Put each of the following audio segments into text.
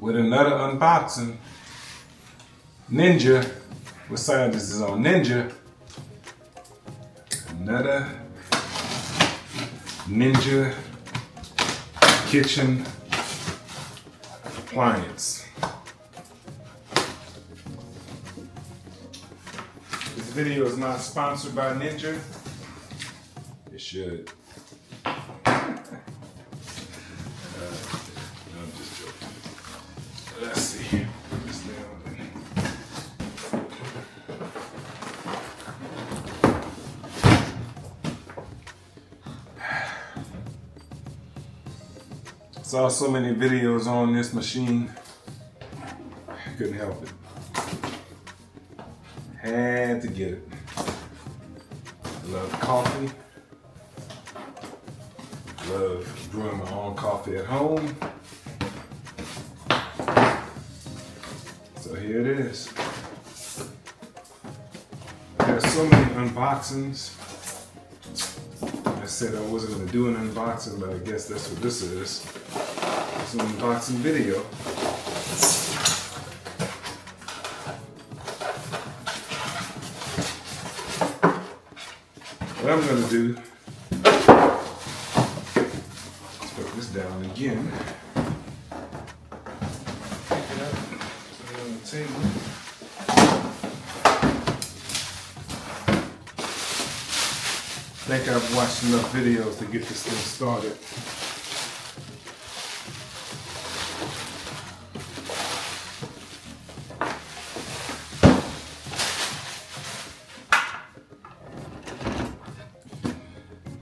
with another unboxing. Ninja, what side this is on? Ninja. Another Ninja kitchen appliance. This video is not sponsored by Ninja. It should. I'm just joking. Let's see. Put this down. Saw so many videos on this machine. Couldn't help it. Had to get it. Love coffee. Love brewing my own coffee at home. So here it is. There's so many unboxings. I said I wasn't going to do an unboxing, but I guess that's what this is. It's an unboxing video. What I'm going to do is put this down again. Pick it up, put it on the table. I think I've watched enough videos to get this thing started.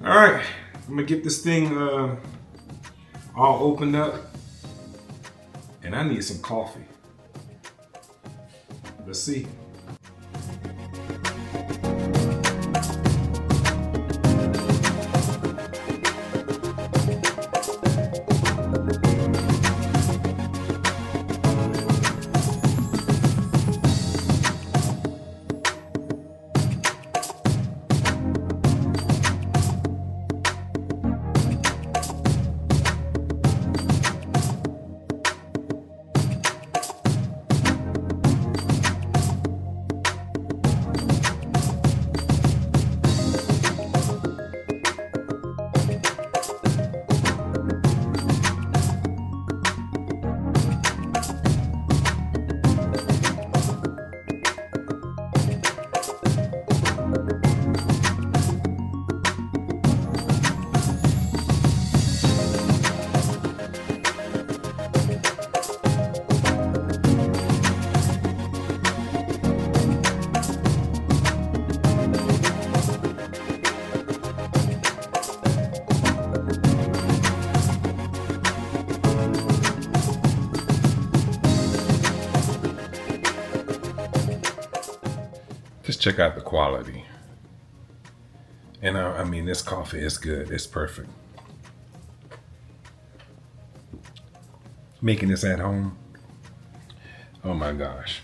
All right, I'm gonna get this thing all opened up, and I need some coffee. Let's see. Just check out the quality. And I mean, this coffee is good. It's perfect. Making this at home. Oh my gosh.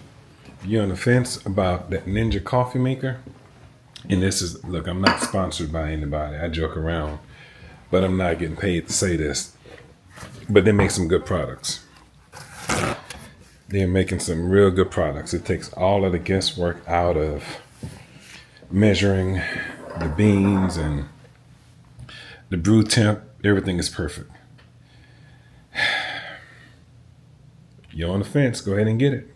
If you're on the fence about that Ninja coffee maker, and this is, look, I'm not sponsored by anybody. I joke around, but I'm not getting paid to say this. But they make some good products. They're making some real good products. It takes all of the guesswork out of measuring the beans and the brew temp. Everything is perfect. You're on the fence, go ahead and get it.